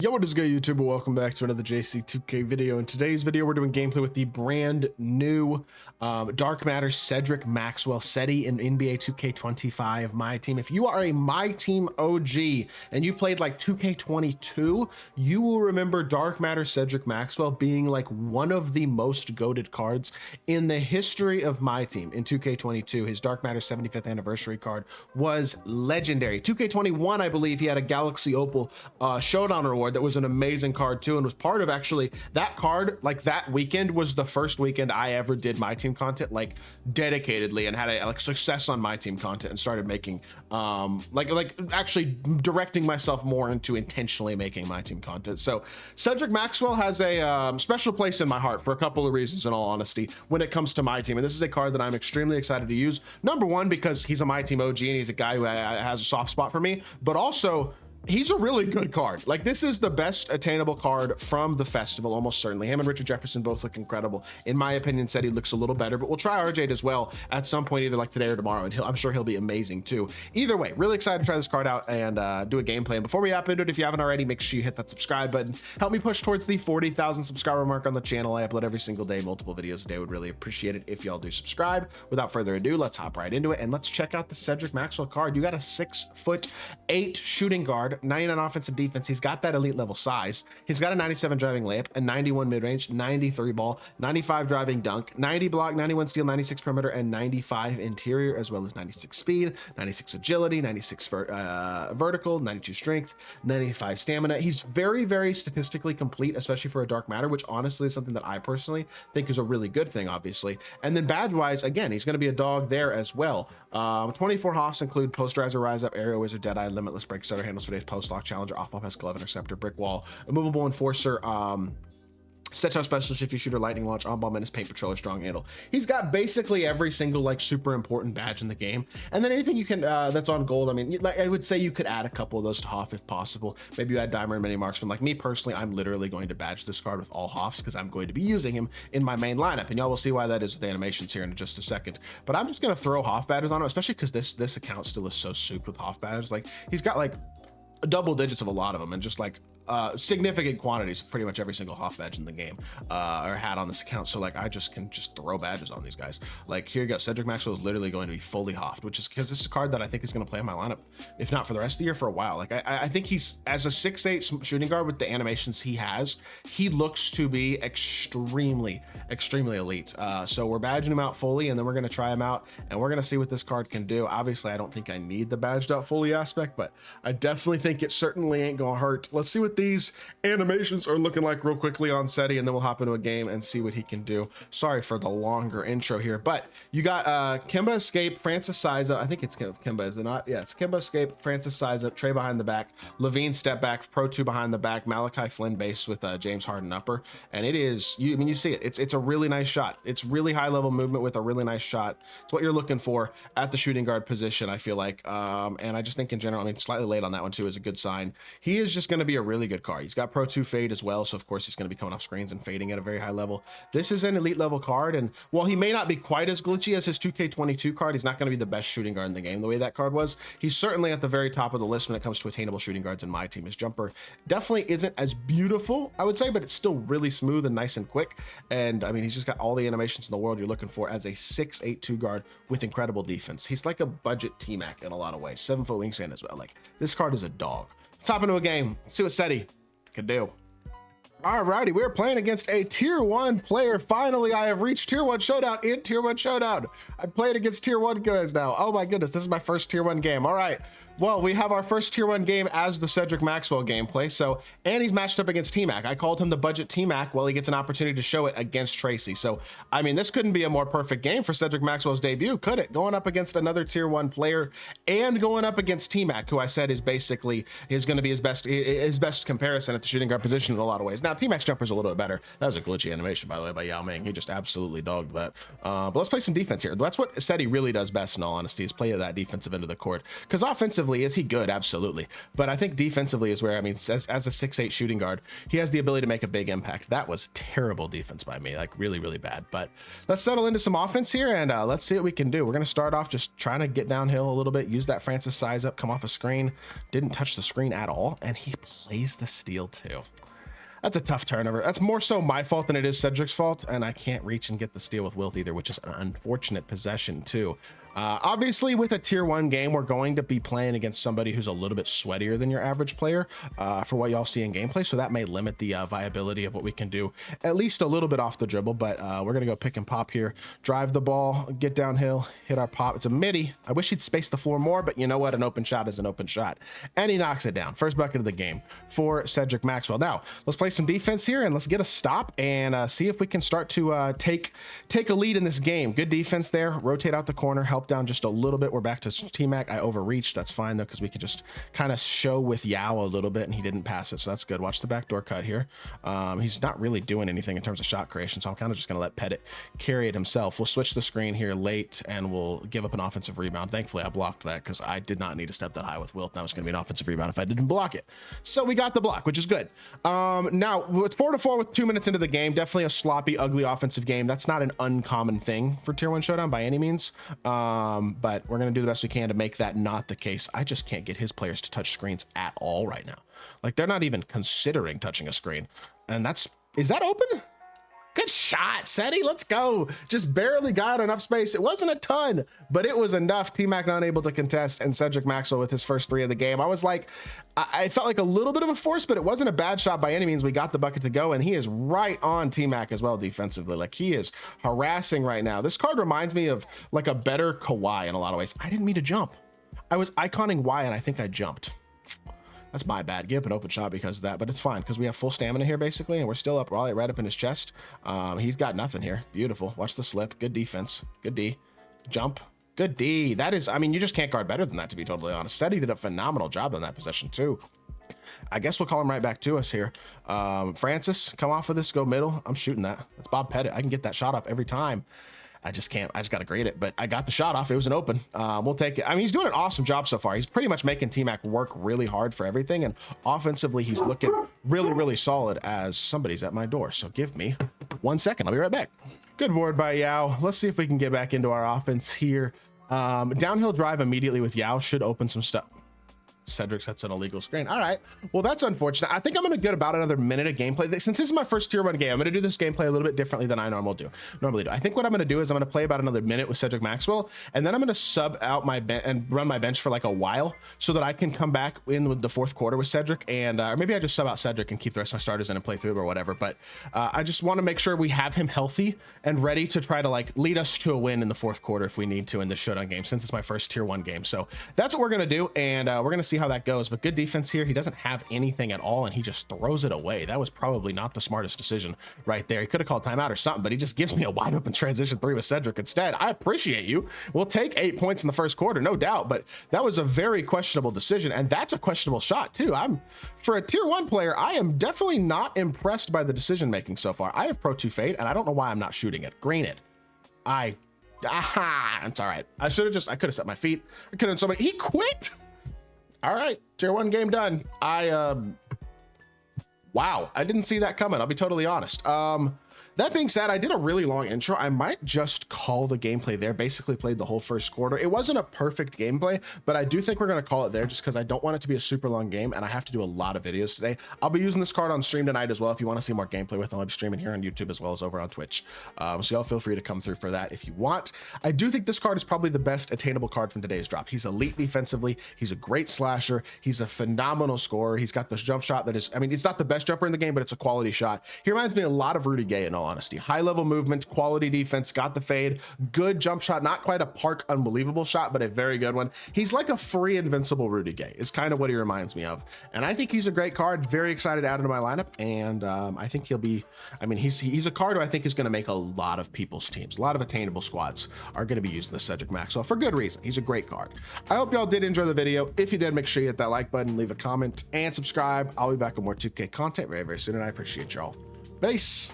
Yo, what is good, YouTube? Welcome back to another JC2K video. In today's video, we're doing gameplay with the brand new Dark Matter CEDRIC Maxwell SETI in NBA 2K25 MyTEAM. If you are a MyTEAM OG and you played like 2K22, you will remember Dark Matter CEDRIC Maxwell being like one of the most goated cards in the history of MyTEAM. In 2K22, his Dark Matter 75th anniversary card was legendary. 2K21, I believe he had a Galaxy Opal Showdown reward that was an amazing card too, and was part of actually that card. Like that weekend was the first weekend I ever did MyTEAM content like dedicatedly and had a like success on MyTEAM content and started making like actually directing myself more into intentionally making MyTEAM content. So CEDRIC Maxwell has a special place in my heart for a couple of reasons, in all honesty, when it comes to MyTEAM. And this is a card that I'm extremely excited to use. Number one, because he's a MyTEAM OG and he's a guy who has a soft spot for me, but also he's a really good card. Like, this is the best attainable card from the festival, almost certainly. Him and Richard Jefferson both look incredible. In my opinion, said he looks a little better, but we'll try RJ as well at some point, either like today or tomorrow, and I'm sure he'll be amazing too. Either way, really excited to try this card out and do a gameplay. And before we hop into it, if you haven't already, make sure you hit that subscribe button. Help me push towards the 40,000 subscriber mark on the channel. I upload every single day, multiple videos a day. Would really appreciate it if y'all do subscribe. Without further ado, let's hop right into it and let's check out the CEDRIC Maxwell card. You got a 6'8" shooting guard, 99 offensive defense. He's got that elite level size. He's got a 97 driving layup, a 91 mid-range, 93 ball, 95 driving dunk, 90 block, 91 steal, 96 perimeter, and 95 interior, as well as 96 speed, 96 agility, 96 vertical, 92 strength, 95 stamina. He's very, very statistically complete, especially for a Dark Matter, which honestly is something that I personally think is a really good thing, obviously. And then badge wise, again, he's going to be a dog there as well. 24 Hoffs include Posterizer, Rise Up, Aerial Wizard, Deadeye, Limitless, Break Starter, Handles for Days, Post Lock, Challenger, Off Ball Pass, Glove, Interceptor, Brick Wall, Immovable Enforcer, Set Shot Special, Shifty Shooter, Lightning Launch, On Ball Menace, Paint Patroller, Strong Handle. He's got basically every single like super important badge in the game. And then anything you can that's on gold, I mean, like I would say you could add a couple of those to Hoff if possible. Maybe you add Diamond Mini Marksman. Like me personally, I'm literally going to badge this card with all Hoffs because I'm going to be using him in my main lineup. And y'all will see why that is with the animations here in just a second. But I'm just gonna throw Hoff badges on him, especially because this account still is so souped with Hoff badges. Like he's got like double digits of a lot of them, and just like significant quantities of pretty much every single Hoff badge in the game or had on this account. So like I can just throw badges on these guys. Like here you go, CEDRIC Maxwell is literally going to be fully Hoffed, which is because this is a card that I think is going to play in my lineup, if not for the rest of the year, for a while. Like I think he's, as a 6'8" shooting guard with the animations he has, he looks to be extremely elite. So we're badging him out fully, and then we're going to try him out and we're going to see what this card can do. Obviously I don't think I need the badged out fully aspect, but I definitely think it certainly ain't gonna hurt. Let's see what these animations are looking like real quickly on SETI, and then we'll hop into a game and see what he can do. Sorry for the longer intro here, but you got Kemba Escape, Francis Siza, I think it's Kemba, is it not? Yeah, it's Kemba Escape, Francis Siza, Trey behind the back, Levine step back, Pro 2 behind the back, Malachi Flynn base with James Harden upper. And it is, I mean, you see it, it's a really nice shot. It's really high level movement with a really nice shot. It's what you're looking for at the shooting guard position, I feel like. And I just think in general, I mean, slightly late on that one too is a good sign. He is just going to be a really good card. He's got Pro 2 fade as well, so of course he's going to be coming off screens and fading at a very high level. This is an elite level card, and while he may not be quite as glitchy as his 2K22 card, he's not going to be the best shooting guard in the game the way that card was. He's certainly at the very top of the list when it comes to attainable shooting guards in MyTEAM. His jumper definitely isn't as beautiful, I would say, but it's still really smooth and nice and quick. And I mean, he's just got all the animations in the world you're looking for as a 6'8" guard with incredible defense. He's like a budget T-Mac in a lot of ways. 7-foot wingspan as well. Like, this card is a dog. Let's hop into a game. Let's see what SETI can do. Alrighty, we're playing against a tier 1 player. Finally, I have reached tier 1 showdown in tier 1 showdown. I played against tier 1 guys now. Oh my goodness, this is my first tier 1 game. All right. Well, we have our first tier 1 game as the CEDRIC Maxwell gameplay. So, and he's matched up against T-Mac. I called him the budget T-Mac. Well, he gets an opportunity to show it against Tracy. So, I mean, this couldn't be a more perfect game for CEDRIC Maxwell's debut, could it? Going up against another tier 1 player and going up against T-Mac, who I said is basically going to be his best comparison at the shooting guard position in a lot of ways. Now, T-Mac's jumper's a little bit better. That was a glitchy animation, by the way, by Yao Ming. He just absolutely dogged that. But let's play some defense here. That's what SETI really does best, in all honesty, is play that defensive end of the court. Because offensively, offensively, is he good? Absolutely. But I think defensively is where, I mean, as a 6'8" shooting guard, he has the ability to make a big impact. That was terrible defense by me, like really, really bad. But let's settle into some offense here and let's see what we can do. We're going to start off just trying to get downhill a little bit, use that Francis size up, come off a screen. Didn't touch the screen at all. And he plays the steal too. That's a tough turnover. That's more so my fault than it is Cedric's fault. And I can't reach and get the steal with Wilt either, which is an unfortunate possession too. Obviously, with a tier 1 game, we're going to be playing against somebody who's a little bit sweatier than your average player for what y'all see in gameplay. So that may limit the viability of what we can do, at least a little bit off the dribble. But we're going to go pick and pop here, drive the ball, get downhill, hit our pop. It's a midi. I wish he'd space the floor more, but you know what? An open shot is an open shot. And he knocks it down. First bucket of the game for Cedric Maxwell. Now, let's play some defense here and let's get a stop and see if we can start to take a lead in this game. Good defense there. Rotate out the corner, help down just a little bit. We're back to T-Mac. I overreached. That's fine though, because we could just kind of show with Yao a little bit and he didn't pass it. So that's good. Watch the backdoor cut here. He's not really doing anything in terms of shot creation. So I'm kind of just going to let Pettit carry it himself. We'll switch the screen here late and we'll give up an offensive rebound. Thankfully, I blocked that because I did not need to step that high with Wilt. That was going to be an offensive rebound if I didn't block it. So we got the block, which is good. Now it's 4-4 with 2 minutes into the game. Definitely a sloppy, ugly offensive game. That's not an uncommon thing for tier 1 showdown by any means. But we're going to do the best we can to make that not the case. I just can't get his players to touch screens at all right now. Like they're not even considering touching a screen. And is that open? Good shot, Seti. Let's go. Just barely got enough space. It wasn't a ton, but it was enough. T-Mac not able to contest and Cedric Maxwell with his first 3 of the game. I was like, I felt like a little bit of a force, but it wasn't a bad shot by any means. We got the bucket to go and he is right on T-Mac as well defensively. Like he is harassing right now. This card reminds me of like a better Kawhi in a lot of ways. I didn't mean to jump. I was iconing Y and I think I jumped. That's my bad. Give up an open shot because of that, but it's fine because we have full stamina here basically, and we're still up right up in his chest. He's got nothing here. Beautiful. Watch the slip. Good defense. Good D. Jump. Good D. That is, I mean, you just can't guard better than that, to be totally honest. Seti did a phenomenal job on that possession too. I guess we'll call him right back to us here. Francis, come off of this, go middle. I'm shooting that. That's Bob Pettit. I can get that shot off every time. I just can't. I just got to grade it, but I got the shot off. It was an open. We'll take it. I mean, he's doing an awesome job so far. He's pretty much making T-Mac work really hard for everything. And offensively, he's looking really, really solid as somebody's at my door. So give me 1 second. I'll be right back. Good board by Yao. Let's see if we can get back into our offense here. Downhill drive immediately with Yao should open some stuff. Cedric sets an illegal screen. All right, well, that's unfortunate. I think I'm going to get about another minute of gameplay. Since this is my first tier 1 game, I'm going to do this gameplay a little bit differently than I normally do. I think what I'm going to do is I'm going to play about another minute with Cedric Maxwell, and then I'm going to sub out my bench and run my bench for like a while so that I can come back in with the 4th quarter with Cedric, and or maybe I just sub out Cedric and keep the rest of my starters in and play through or whatever. But I just want to make sure we have him healthy and ready to try to like lead us to a win in the 4th quarter if we need to in this showdown game, since it's my first tier 1 game. So that's what we're going to do, and we're going to see how that goes. But good defense here. He doesn't have anything at all and he just throws it away. That was probably not the smartest decision right there. He could have called timeout or something, but he just gives me a wide open transition 3 with Cedric instead. I appreciate you. We'll take 8 points in the 1st quarter, no doubt, but that was a very questionable decision, and that's a questionable shot too. For a tier 1 player, I am definitely not impressed by the decision making so far. I have Pro 2 fade and I don't know why I'm not shooting it. Green it. It's all right. I could have set my feet. I could have somebody. He quit. All right, tier 1 game done. Wow, I didn't see that coming. I'll be totally honest. That being said, I did a really long intro. I might just call the gameplay there. Basically played the whole 1st quarter. It wasn't a perfect gameplay, but I do think we're going to call it there just because I don't want it to be a super long game and I have to do a lot of videos today. I'll be using this card on stream tonight as well. If you want to see more gameplay with it, I'll be streaming here on YouTube as well as over on Twitch. So y'all feel free to come through for that if you want. I do think this card is probably the best attainable card from today's drop. He's elite defensively. He's a great slasher. He's a phenomenal scorer. He's got this jump shot that is, I mean, it's not the best jumper in the game, but it's a quality shot. He reminds me a lot of Rudy Gay in all honesty. High level movement, quality defense, got the fade, good jump shot, not quite a Park unbelievable shot, but a very good one. He's like a free invincible Rudy Gay is kind of what he reminds me of. And I think he's a great card. Very excited to add into my lineup. And I think he'll be, I mean, he's a card who I think is going to make a lot of people's teams. A lot of attainable squads are going to be using the Cedric Maxwell for good reason. He's a great card. I hope y'all did enjoy the video. If you did, make sure you hit that like button, leave a comment and subscribe. I'll be back with more 2K content very, very soon. And I appreciate y'all. Peace.